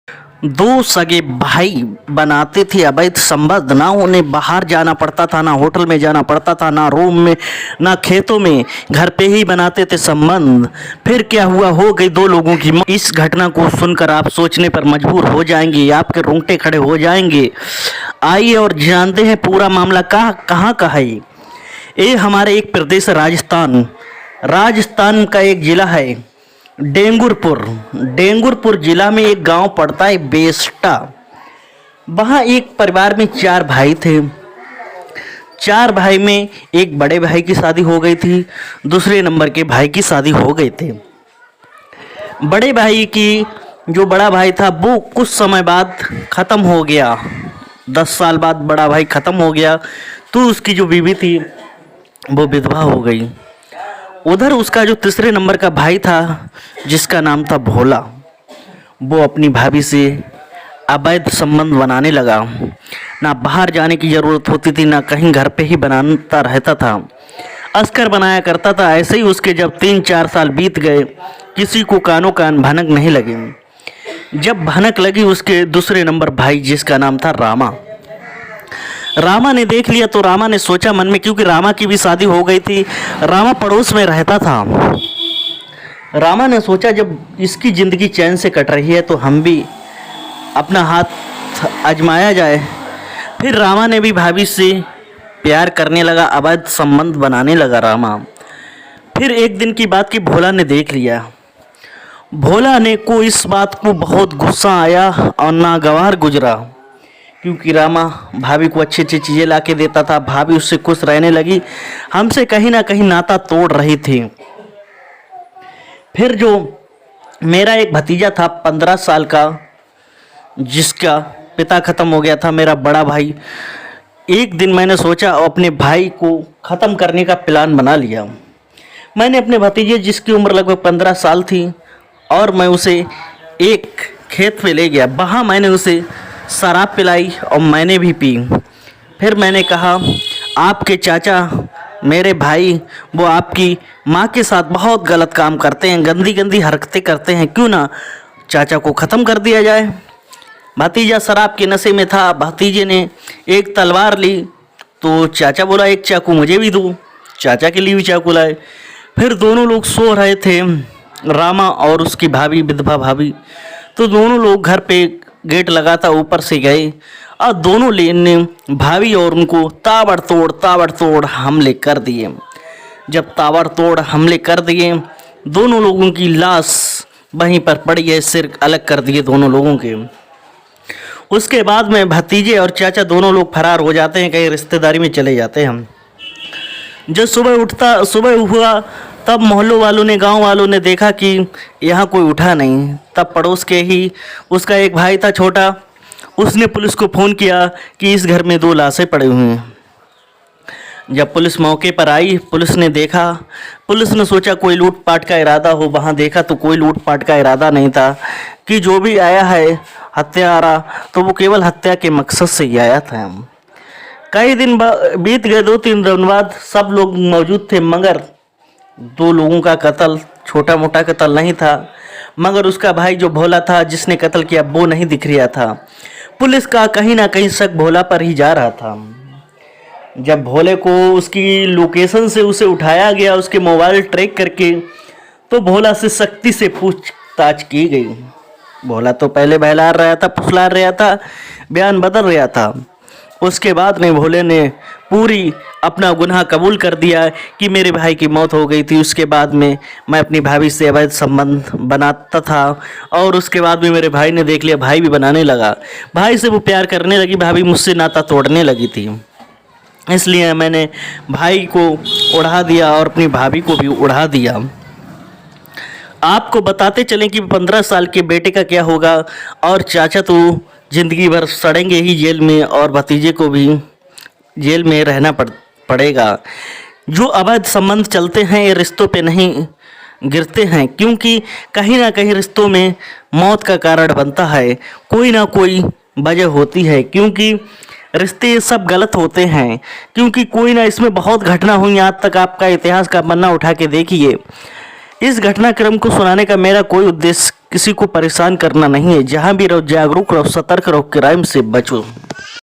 दो सगे भाई बनाते थे अवैध संबंध। ना उन्हें बाहर जाना पड़ता था, ना होटल में जाना पड़ता था, ना रूम में, ना खेतों में, घर पे ही बनाते थे संबंध। फिर क्या हुआ, हो गई दो लोगों की मौत। इस घटना को सुनकर आप सोचने पर मजबूर हो जाएंगे, आपके रोंगटे खड़े हो जाएंगे। आइए और जानते हैं पूरा मामला कहाँ का है। ये हमारे एक प्रदेश राजस्थान, राजस्थान का एक जिला है डेंगुरपुर। डेंगुरपुर जिला में एक गांव पड़ता है बेस्टा। वहाँ एक परिवार में चार भाई थे। चार भाई में एक बड़े भाई की शादी हो गई थी, दूसरे नंबर के भाई की शादी हो गए थे। बड़े भाई की जो बड़ा भाई था वो कुछ समय बाद ख़त्म हो गया, 10 साल बाद बड़ा भाई ख़त्म हो गया। तो उसकी जो बीवी थी वो विधवा हो गई। उधर उसका जो तीसरे नंबर का भाई था जिसका नाम था भोला, वो अपनी भाभी से अवैध संबंध बनाने लगा। ना बाहर जाने की ज़रूरत होती थी, ना कहीं घर पे ही बनाता रहता था, अस्कर बनाया करता था। ऐसे ही उसके जब 3-4 साल बीत गए, किसी को कानों कान भनक नहीं लगी। जब भनक लगी उसके दूसरे नंबर भाई जिसका नाम था रामा, रामा ने देख लिया तो रामा ने सोचा मन में, क्योंकि रामा की भी शादी हो गई थी, रामा पड़ोस में रहता था। रामा ने सोचा जब इसकी ज़िंदगी चैन से कट रही है तो हम भी अपना हाथ आजमाया जाए। फिर रामा ने भी भाभी से प्यार करने लगा, अवैध संबंध बनाने लगा रामा। फिर एक दिन की बात की भोला ने देख लिया। भोला ने को इस बात को बहुत गुस्सा आया और नागवार गुजरा, क्योंकि रामा भाभी को अच्छी अच्छी चीज़ें ला के देता था, भाभी उससे खुश रहने लगी, हमसे कहीं ना कहीं नाता तोड़ रही थी। फिर जो मेरा एक भतीजा था 15 साल का, जिसका पिता ख़त्म हो गया था, मेरा बड़ा भाई, एक दिन मैंने सोचा अपने भाई को ख़त्म करने का प्लान बना लिया। मैंने अपने भतीजे जिसकी उम्र लगभग 15 साल थी और मैं उसे एक खेत पे ले गया। वहाँ मैंने उसे शराब पिलाई और मैंने भी पी। फिर मैंने कहा आपके चाचा मेरे भाई वो आपकी माँ के साथ बहुत गलत काम करते हैं, गंदी गंदी हरकतें करते हैं, क्यों ना चाचा को ख़त्म कर दिया जाए। भतीजा शराब के नशे में था। भतीजे ने एक तलवार ली तो चाचा बोला एक चाकू मुझे भी दो, चाचा के लिए भी चाकू लाए। फिर दोनों लोग सो रहे थे, रामा और उसकी भाभी, विधवा भाभी। तो दोनों लोग घर पे गेट लगा था, ऊपर से गए और दोनों ने भाभी और उनको ताबड़तोड़ हमले कर दिए। जब ताबड़तोड़ हमले कर दिए, दोनों लोगों की लाश वहीं पर पड़ी है, सिर अलग कर दिए दोनों लोगों के। उसके बाद में भतीजे और चाचा दोनों लोग फरार हो जाते हैं, कहीं रिश्तेदारी में चले जाते हैं। हम जब सुबह हुआ तब मोहल्लों वालों ने, गांव वालों ने देखा कि यहाँ कोई उठा नहीं। तब पड़ोस के ही उसका एक भाई था छोटा, उसने पुलिस को फ़ोन किया कि इस घर में 2 लाशें पड़ी हुई हैं। जब पुलिस मौके पर आई, पुलिस ने देखा, पुलिस ने सोचा कोई लूटपाट का इरादा हो। वहाँ देखा तो कोई लूटपाट का इरादा नहीं था, कि जो भी आया है हत्यारा तो वो केवल हत्या के मकसद से ही आया था। कई दिन बीत गए, 2-3 दिन बाद सब लोग मौजूद थे, मगर 2 लोगों का कत्ल छोटा मोटा कत्ल नहीं था। मगर उसका भाई जो भोला था जिसने कत्ल किया वो नहीं दिख रहा था। पुलिस का कहीं ना कहीं शक भोला पर ही जा रहा था। जब भोले को उसकी लोकेशन से उसे उठाया गया, उसके मोबाइल ट्रैक करके, तो भोला से सख्ती से पूछताछ की गई। भोला तो पहले बहला रहा था, फुसला रहा था, बयान बदल रहा था। उसके बाद में भोले ने पूरी अपना गुनाह कबूल कर दिया कि मेरे भाई की मौत हो गई थी। उसके बाद में मैं अपनी भाभी से अवैध संबंध बनाता था और उसके बाद में मेरे भाई ने देख लिया, भाई भी बनाने लगा, भाई से वो प्यार करने लगी, भाभी मुझसे नाता तोड़ने लगी थी। इसलिए मैंने भाई को उड़ा दिया और अपनी भाभी को भी उड़ा दिया। आपको बताते चलें कि 15 साल के बेटे का क्या होगा, और चाचा तो ज़िंदगी भर सड़ेंगे ही जेल में, और भतीजे को भी जेल में रहना पड़ेगा। जो अवैध संबंध चलते हैं ये रिश्तों पे नहीं गिरते हैं, क्योंकि कहीं ना कहीं रिश्तों में मौत का कारण बनता है, कोई ना कोई वजह होती है, क्योंकि रिश्ते सब गलत होते हैं, क्योंकि कोई ना, इसमें बहुत घटना हुई आज तक, आपका इतिहास का पन्ना उठा के देखिए। इस घटनाक्रम को सुनाने का मेरा कोई उद्देश्य किसी को परेशान करना नहीं है। जहाँ भी रहो जागरूक रहो, सतर्क रहो, क्राइम से बचो।